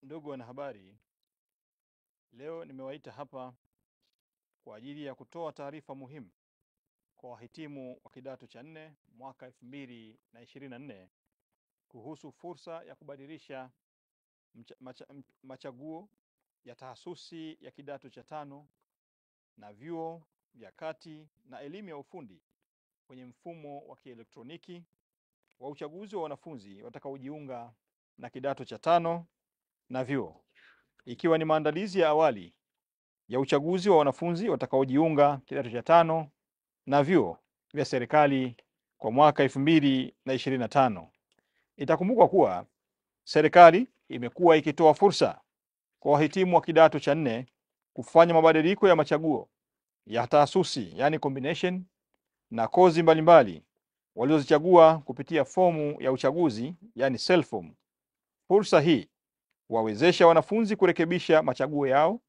Ndugu wanahabari, leo nimewaita hapa kwa ajili ya kutoa taarifa muhimu kwa wahitimu wa kidato cha 4 mwaka 2024 kuhusu fursa ya kubadilisha machaguo ya tahasusi ya kidato cha 5 na vyuo vya kati na elimu ya ufundi kwenye mfumo wa kielektroniki wa uchaguzi wa wanafunzi watakaojiunga na kidato cha 5 na vyuo, ikiwa ni maandalizi ya awali ya uchaguzi wa wanafunzi watakaojiunga kidato cha 5 na vyuo vya serikali kwa mwaka 2025. Itakumbukwa kuwa serikali imekuwa ikitoa fursa kwa wahitimu wa kidato cha 4 kufanya mabadiliko ya machaguo ya tahasusi, yani combination, na kozi mbalimbali walizozichagua kupitia fomu ya uchaguzi, yani self form. Fursa hii wawezesha wanafunzi kurekebisha machaguo yao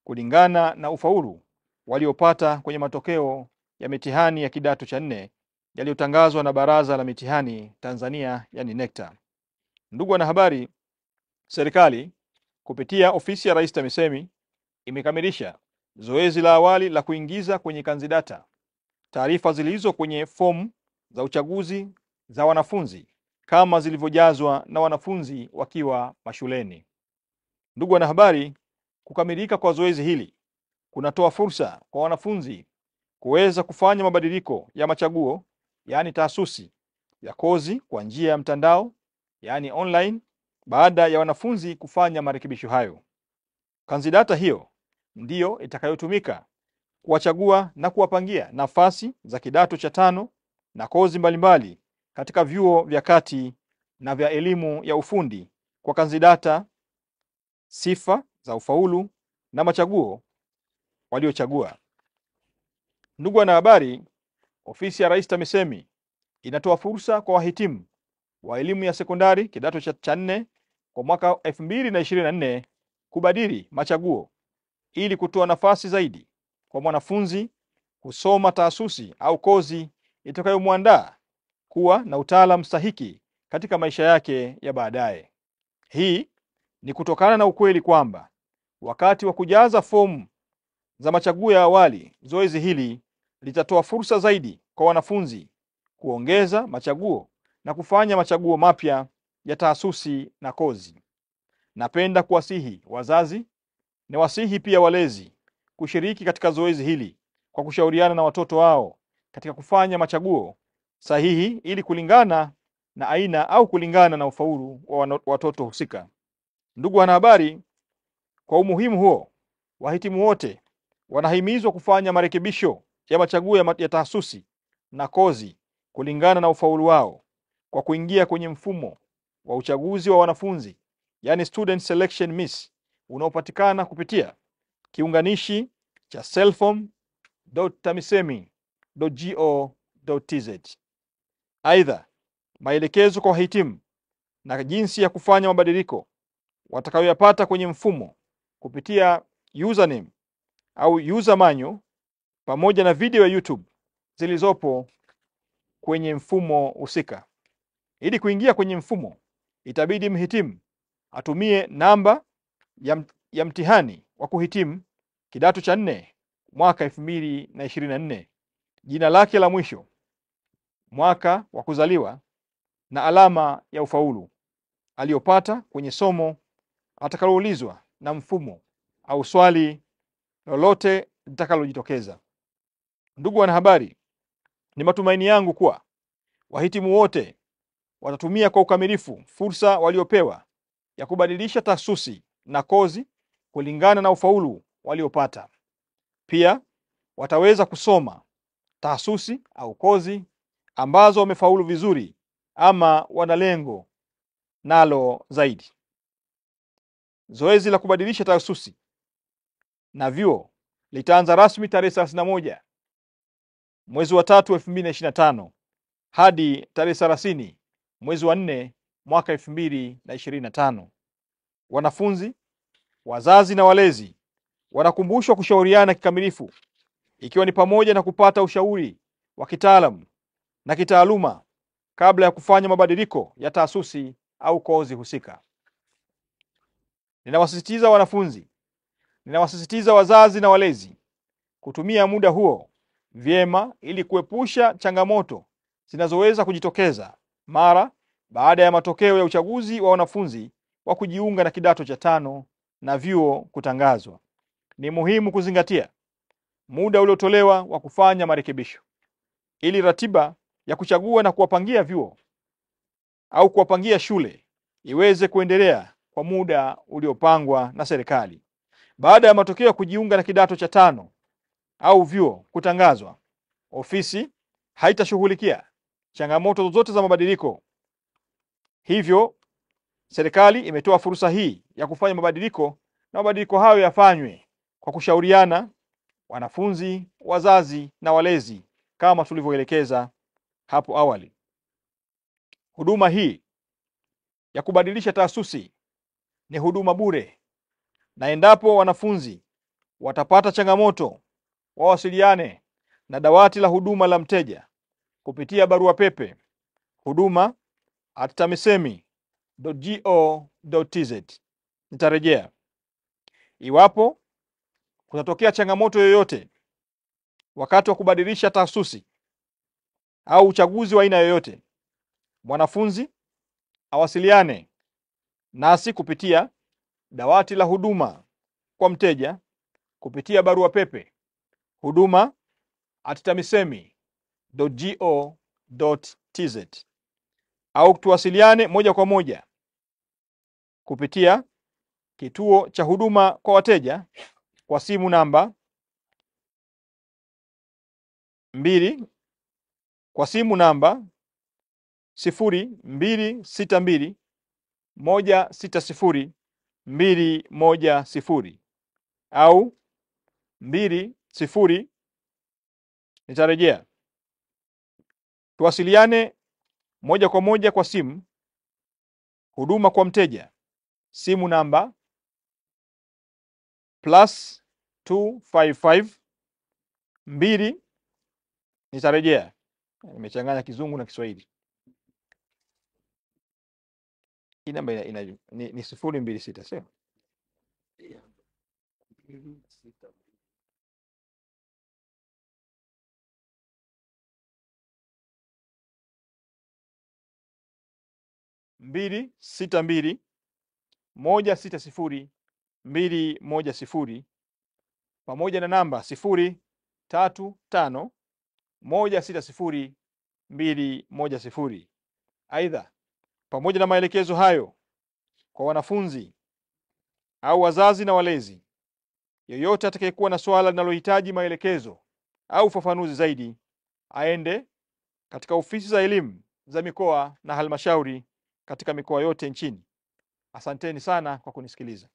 kulingana na ufaulu waliopata kwenye matokeo ya mitihani ya kidato cha 4 yaliyotangazwa na Baraza la Mitihani Tanzania, yani NECTA. Ndugu wanahabari, serikali kupitia ofisi ya Rais TAMISEMI imekamilisha zoezi la awali la kuingiza kwenye kanzidata taarifa zilizo kwenye fomu za uchaguzi za wanafunzi kama zilivyojazwa na wanafunzi wakiwa mashuleni. Ndugu wanahabari, kukamilika kwa zoezi hili kunatoa fursa kwa wanafunzi kuweza kufanya mabadiliko ya machaguo, yani tahasusi ya kozi kwa njia ya mtandao, yani online, baada ya wanafunzi kufanya marekebisho hayo. Kanzidata hiyo ndiyo itakayotumika kuwachagua na kuwapangia nafasi za kidato cha 5 na kozi mbalimbali katika vyuo vya kati na vya elimu ya ufundi kwa kanzidata, sifa za ufaulu na machaguo waliochagua. Ndugu wanahabari, ofisi ya Rais TAMISEMI inatoa fursa kwa wahitimu wa elimu ya sekondari kidato cha 4 kwa mwaka 2024 kubadili machaguo ili kutoa nafasi zaidi kwa mwanafunzi kusoma tahasusi au kozi itakayomwandaa kuwa na utaalamu stahiki katika maisha yake ya baadaye. Hii ni kutokana na ukweli kwamba wakati wa kujaza fomu za machaguo ya awali, zoezi hili litatoa fursa zaidi kwa wanafunzi kuongeza machaguo na kufanya machaguo mapya ya tahasusi na kozi. Napenda kuwasihi wazazi na wasihi pia walezi kushiriki katika zoezi hili kwa kushauriana na watoto wao katika kufanya machaguo sahihi ili kulingana na aina au kulingana na ufaulu wa watoto husika. Ndugu wanahabari, kwa umuhimu huo, wahitimu wote wanahimizwa kufanya marekebisho ya machaguo ya tahasusi na kozi kulingana na ufaulu wao kwa kuingia kwenye mfumo wa uchaguzi wa wanafunzi, yani student selection miss, unaopatikana kupitia kiunganishi cha selfform.tamisemi.go.tz. Aidha, maelekezo kwa wahitimu na jinsi ya kufanya mabadiliko watakayoyapata kwenye mfumo kupitia username au user manual pamoja na video ya YouTube zilizopo kwenye mfumo husika. Ili kuingia kwenye mfumo, itabidi mhitimu atumie namba ya mtihani wa kuhitimu kidato cha 4 mwaka 2024, jina lake la mwisho, mwaka wa kuzaliwa na alama ya ufaulu aliyopata kwenye somo atakaloulizwa na mfumo au swali lolote litakalojitokeza. Ndugu wanahabari, ni matumaini yangu kuwa wahitimu wote watatumia kwa ukamilifu fursa waliopewa ya kubadilisha tahasusi na kozi kulingana na ufaulu waliopata. Pia wataweza kusoma tahasusi au kozi ambazo wamefaulu vizuri ama wana lengo nalo zaidi. Zoezi la kubadilisha tahasusi na vyuo litaanza rasmi tarehe 31 mwezi wa 3 2025 hadi tarehe 30 mwezi wa 4 mwaka 2025. Wanafunzi, wazazi na walezi wanakumbushwa kushauriana kikamilifu, ikiwa ni pamoja na kupata ushauri wa kitaalamu na kitaaluma kabla ya kufanya mabadiliko ya tahasusi au kozi husika. Ninawasisitiza wanafunzi, ninawasisitiza wazazi na walezi kutumia muda huo vyema ili kuepusha changamoto zinazoweza kujitokeza mara baada ya matokeo ya uchaguzi wa wanafunzi wa kujiunga na kidato cha 5 na vyuo kutangazwa. Ni muhimu kuzingatia muda uliotolewa wa kufanya marekebisho ili ratiba ya kuchagua na kuwapangia vyuo au kuwapangia shule iweze kuendelea kwa muda uliopangwa na serikali. Baada ya matokeo ya kujiunga na kidato cha 5 au vyuo kutangazwa, ofisi haitashughulikia changamoto zozote za mabadiliko. Hivyo serikali imetoa fursa hii ya kufanya mabadiliko, na mabadiliko hayo yafanywe kwa kushauriana wanafunzi, wazazi na walezi kama tulivyoelekeza hapo awali. Huduma hii ya kubadilisha taasisi ni huduma bure, na endapo wanafunzi watapata changamoto, wawasiliane na dawati la huduma la mteja kupitia barua pepe huduma@tamisemi.go.tz. Nitarejea. Iwapo kutatokea changamoto yoyote wakati wa kubadilisha taasisi au uchaguzi wa aina yoyote, mwanafunzi awasiliane nasi kupitia dawati la huduma kwa mteja kupitia barua pepe huduma@tamisemi.go.tz, au tuwasiliane moja kwa moja kupitia kituo cha huduma kwa wateja kwa simu namba 0262160210 au 20. Nitarejea. Tuwasiliane moja kwa moja kwa simu huduma kwa mteja, simu namba +255 2. Nitarejea, nimechanganya Kizungu na Kiswahili. Hii namba ni 026, sio? 262160210 pamoja na namba 0351600210. Aidha, pamoja na maelekezo hayo kwa wanafunzi au wazazi na walezi, yeyote atakayekuwa na swala linalohitaji maelekezo au ufafanuzi zaidi, aende katika ofisi za elimu za mikoa na halmashauri katika mikoa yote nchini. Asanteni sana kwa kunisikiliza.